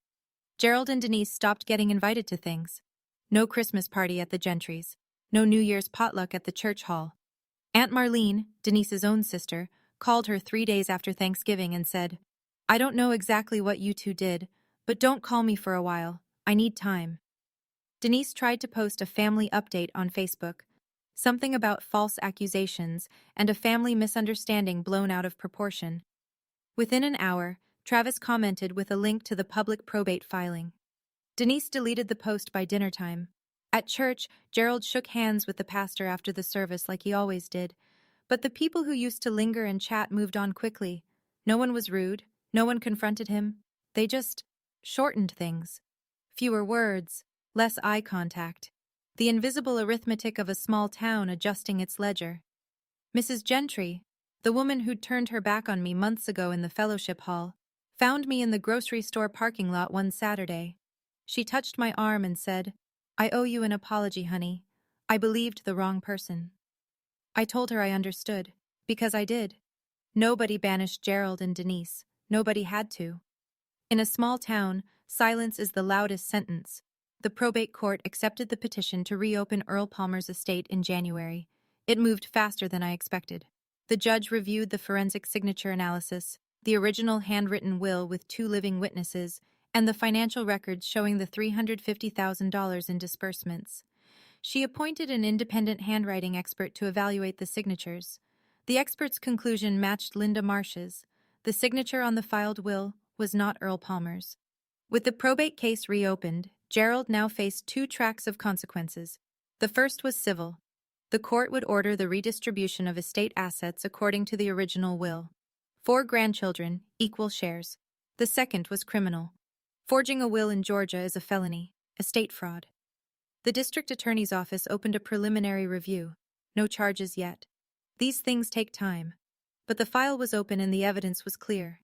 Gerald and Denise stopped getting invited to things. No Christmas party at the Gentrys. No New Year's potluck at the church hall. Aunt Marlene, Denise's own sister, called her 3 days after Thanksgiving and said, I don't know exactly what you two did, but don't call me for a while. I need time. Denise tried to post a family update on Facebook. Something about false accusations and a family misunderstanding blown out of proportion. Within an hour, Travis commented with a link to the public probate filing. Denise deleted the post by dinner time. At church, Gerald shook hands with the pastor after the service like he always did, but the people who used to linger and chat moved on quickly. No one was rude, no one confronted him. They just shortened things. Fewer words, less eye contact. The invisible arithmetic of a small town adjusting its ledger. Mrs. Gentry, the woman who'd turned her back on me months ago in the fellowship hall, found me in the grocery store parking lot one Saturday. She touched my arm and said, "I owe you an apology, honey. I believed the wrong person." I told her I understood, because I did. Nobody banished Gerald and Denise. Nobody had to. In a small town, silence is the loudest sentence. The probate court accepted the petition to reopen Earl Palmer's estate in January. It moved faster than I expected. The judge reviewed the forensic signature analysis, the original handwritten will with 2 living witnesses, and the financial records showing the $350,000 in disbursements. She appointed an independent handwriting expert to evaluate the signatures. The expert's conclusion matched Linda Marsh's. The signature on the filed will was not Earl Palmer's. With the probate case reopened, Gerald now faced 2 tracks of consequences. The first was civil. The court would order the redistribution of estate assets according to the original will. 4 grandchildren, equal shares. The second was criminal. Forging a will in Georgia is a felony, estate fraud. The district attorney's office opened a preliminary review. No charges yet. These things take time. But the file was open and the evidence was clear.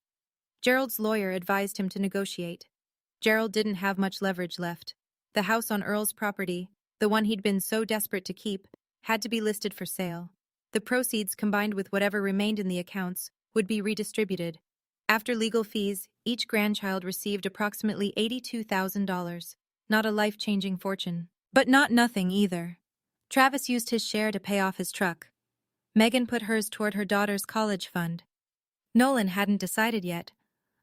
Gerald's lawyer advised him to negotiate. Gerald didn't have much leverage left. The house on Earl's property, the one he'd been so desperate to keep, had to be listed for sale. The proceeds, combined with whatever remained in the accounts, would be redistributed. After legal fees, each grandchild received approximately $82,000. Not a life-changing fortune. But not nothing either. Travis used his share to pay off his truck. Megan put hers toward her daughter's college fund. Nolan hadn't decided yet.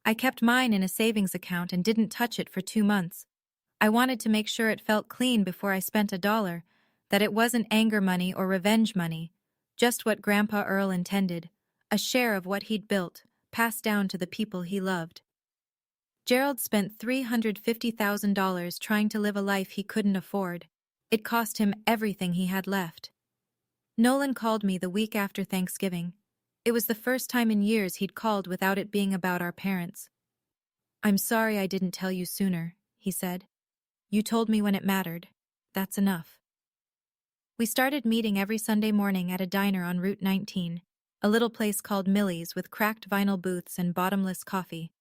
I kept mine in a savings account and didn't touch it for 2 months. I wanted to make sure it felt clean before I spent $1, that it wasn't anger money or revenge money, just what Grandpa Earl intended, a share of what he'd built, passed down to the people he loved. Gerald spent $350,000 trying to live a life he couldn't afford. It cost him everything he had left. Nolan called me the week after Thanksgiving. It was the first time in years he'd called without it being about our parents. "I'm sorry I didn't tell you sooner," he said. "You told me when it mattered. That's enough." We started meeting every Sunday morning at a diner on Route 19, a little place called Millie's with cracked vinyl booths and bottomless coffee.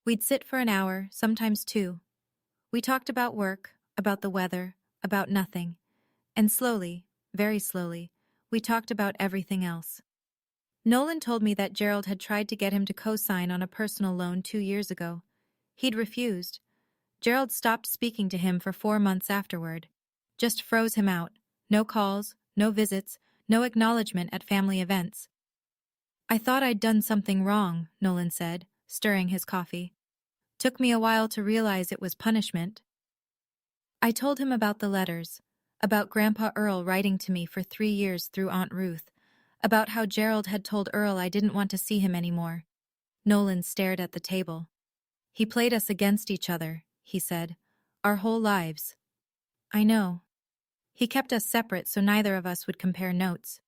We'd sit for an hour, sometimes 2. We talked about work, about the weather, about nothing. And slowly, very slowly, we talked about everything else. Nolan told me that Gerald had tried to get him to co-sign on a personal loan 2 years ago. He'd refused. Gerald stopped speaking to him for 4 months afterward. Just froze him out. No calls, no visits, no acknowledgement at family events. "I thought I'd done something wrong," Nolan said, stirring his coffee. "Took me a while to realize it was punishment." I told him about the letters, about Grandpa Earl writing to me for 3 years through Aunt Ruth, about how Gerald had told Earl I didn't want to see him anymore. Nolan stared at the table. "He played us against each other," he said, "our whole lives." "I know. He kept us separate so neither of us would compare notes.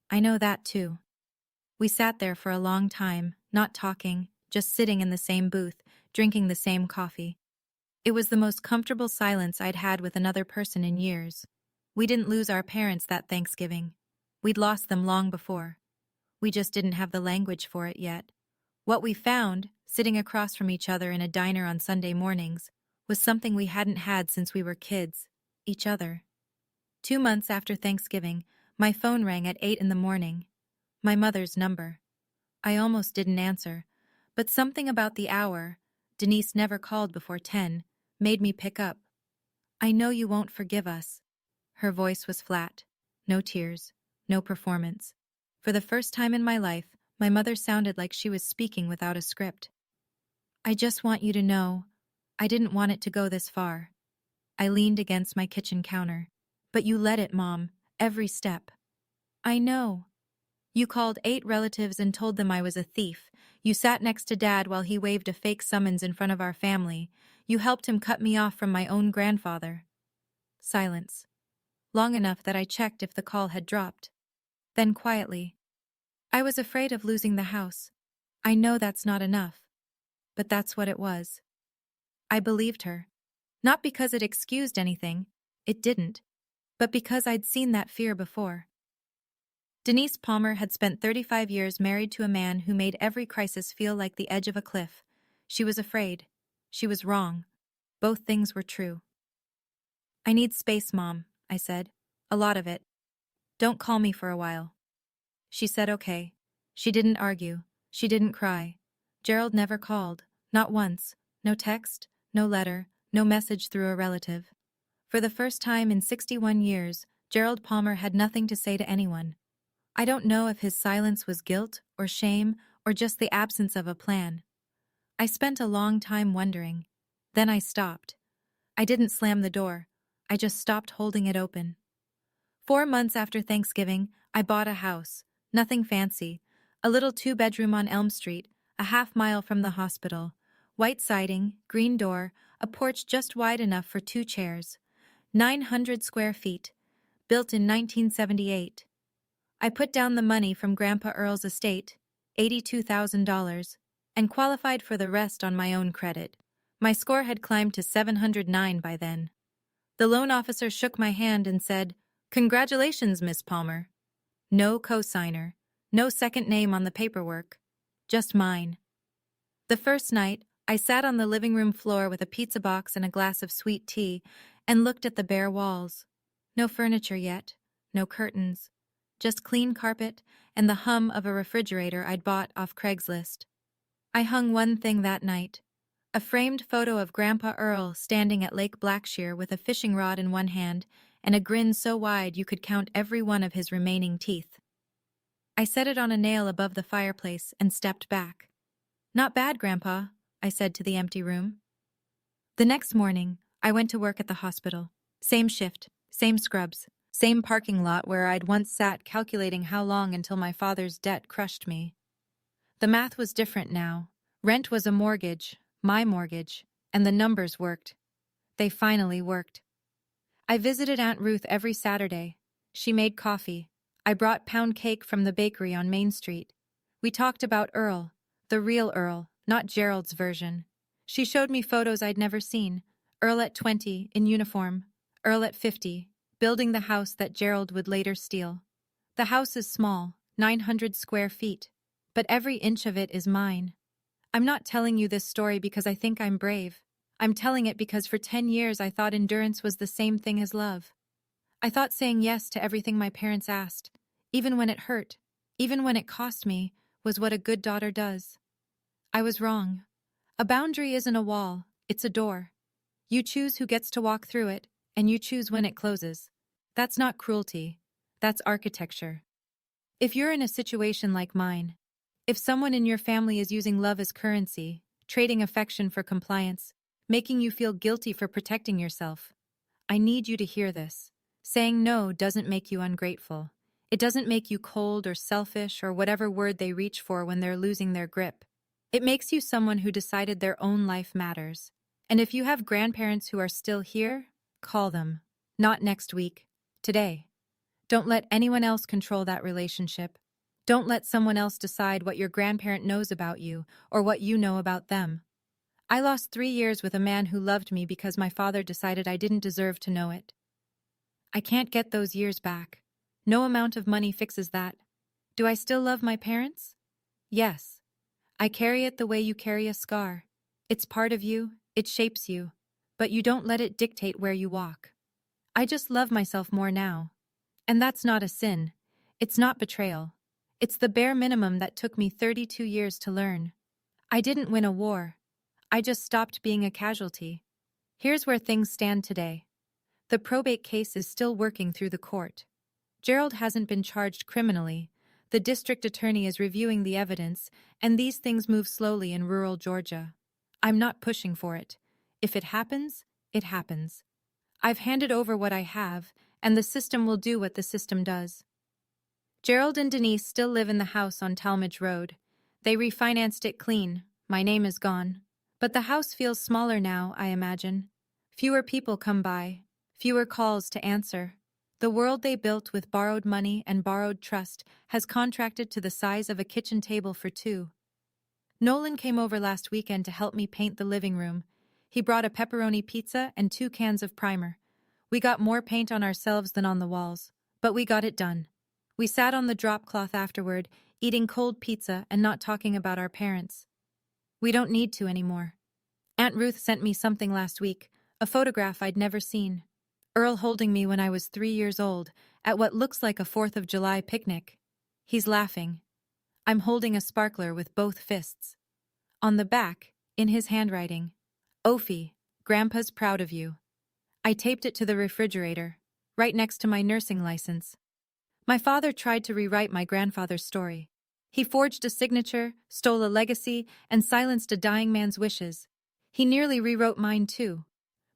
I know that too." We sat there for a long time, not talking, just sitting in the same booth, drinking the same coffee. It was the most comfortable silence I'd had with another person in years. We didn't lose our parents that Thanksgiving. We'd lost them long before. We just didn't have the language for it yet. What we found, sitting across from each other in a diner on Sunday mornings, was something we hadn't had since we were kids, each other. 2 months after Thanksgiving, my phone rang at 8 in the morning. My mother's number. I almost didn't answer, but something about the hour, Denise never called before 10, made me pick up. "I know you won't forgive us." Her voice was flat. No tears. No performance. For the first time in my life, my mother sounded like she was speaking without a script. "I just want you to know, I didn't want it to go this far." I leaned against my kitchen counter. "But you let it, Mom, every step." "I know. You called 8 relatives and told them I was a thief. You sat next to Dad while he waved a fake summons in front of our family. You helped him cut me off from my own grandfather." Silence. Long enough that I checked if the call had dropped. Then quietly, "I was afraid of losing the house. I know that's not enough. But that's what it was." I believed her. Not because it excused anything. It didn't. But because I'd seen that fear before. Denise Palmer had spent 35 years married to a man who made every crisis feel like the edge of a cliff. She was afraid. She was wrong. Both things were true. "I need space, Mom," I said. "A lot of it. Don't call me for a while." She said okay. She didn't argue. She didn't cry. Gerald never called. Not once. No text, no letter, no message through a relative. For the first time in 61 years, Gerald Palmer had nothing to say to anyone. I don't know if his silence was guilt or shame or just the absence of a plan. I spent a long time wondering. Then I stopped. I didn't slam the door. I just stopped holding it open. 4 months after Thanksgiving, I bought a house. Nothing fancy. A little 2-bedroom on Elm Street, a half-mile from the hospital. White siding, green door, a porch just wide enough for 2 chairs. 900 square feet. Built in 1978. I put down the money from Grandpa Earl's estate, $82,000, and qualified for the rest on my own credit. My score had climbed to 709 by then. The loan officer shook my hand and said, "Congratulations, Miss Palmer." No cosigner, no second name on the paperwork, just mine. The first night, I sat on the living room floor with a pizza box and a glass of sweet tea and looked at the bare walls. No furniture yet, no curtains, just clean carpet and the hum of a refrigerator I'd bought off Craigslist. I hung one thing that night. A framed photo of Grandpa Earl standing at Lake Blackshear with a fishing rod in one hand and a grin so wide you could count every one of his remaining teeth. I set it on a nail above the fireplace and stepped back. "Not bad, Grandpa," I said to the empty room. The next morning, I went to work at the hospital. Same shift, same scrubs, same parking lot where I'd once sat calculating how long until my father's debt crushed me. The math was different now. Rent was a mortgage, my mortgage, and the numbers worked. They finally worked. I visited Aunt Ruth every Saturday. She made coffee. I brought pound cake from the bakery on Main Street. We talked about Earl, the real Earl, not Gerald's version. She showed me photos I'd never seen. Earl at 20, in uniform. Earl at 50, building the house that Gerald would later steal. The house is small, 900 square feet, but every inch of it is mine. I'm not telling you this story because I think I'm brave. I'm telling it because for 10 years I thought endurance was the same thing as love. I thought saying yes to everything my parents asked, even when it hurt, even when it cost me, was what a good daughter does. I was wrong. A boundary isn't a wall, it's a door. You choose who gets to walk through it, and you choose when it closes. That's not cruelty. That's architecture. If you're in a situation like mine, if someone in your family is using love as currency, trading affection for compliance, making you feel guilty for protecting yourself, I need you to hear this. Saying no doesn't make you ungrateful. It doesn't make you cold or selfish or whatever word they reach for when they're losing their grip. It makes you someone who decided their own life matters. And if you have grandparents who are still here, call them. Not next week. Today. Don't let anyone else control that relationship. Don't let someone else decide what your grandparent knows about you or what you know about them. I lost 3 years with a man who loved me because my father decided I didn't deserve to know it. I can't get those years back. No amount of money fixes that. Do I still love my parents? Yes. I carry it the way you carry a scar. It's part of you, it shapes you, but you don't let it dictate where you walk. I just love myself more now. And that's not a sin. It's not betrayal. It's the bare minimum that took me 32 years to learn. I didn't win a war. I just stopped being a casualty. Here's where things stand today. The probate case is still working through the court. Gerald hasn't been charged criminally. The district attorney is reviewing the evidence, and these things move slowly in rural Georgia. I'm not pushing for it. If it happens, it happens. I've handed over what I have, and the system will do what the system does. Gerald and Denise still live in the house on Talmadge Road. They refinanced it clean. My name is gone. But the house feels smaller now, I imagine. Fewer people come by. Fewer calls to answer. The world they built with borrowed money and borrowed trust has contracted to the size of a kitchen table for 2. Nolan came over last weekend to help me paint the living room. He brought a pepperoni pizza and 2 cans of primer. We got more paint on ourselves than on the walls, but we got it done. We sat on the drop cloth afterward, eating cold pizza and not talking about our parents. We don't need to anymore. Aunt Ruth sent me something last week, a photograph I'd never seen. Earl holding me when I was 3 years old, at what looks like a 4th of July picnic. He's laughing. I'm holding a sparkler with both fists. On the back, in his handwriting, Ophi, Grandpa's proud of you. I taped it to the refrigerator, right next to my nursing license. My father tried to rewrite my grandfather's story. He forged a signature, stole a legacy, and silenced a dying man's wishes. He nearly rewrote mine too.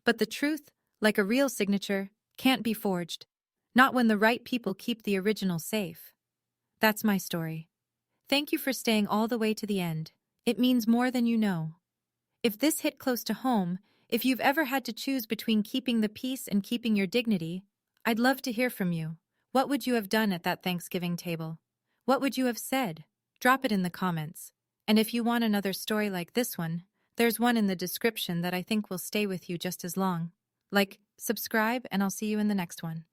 But the truth, like a real signature, can't be forged. Not when the right people keep the original safe. That's my story. Thank you for staying all the way to the end. It means more than you know. If this hit close to home, if you've ever had to choose between keeping the peace and keeping your dignity, I'd love to hear from you. What would you have done at that Thanksgiving table? What would you have said? Drop it in the comments. And if you want another story like this one, there's one in the description that I think will stay with you just as long. Like, subscribe, and I'll see you in the next one.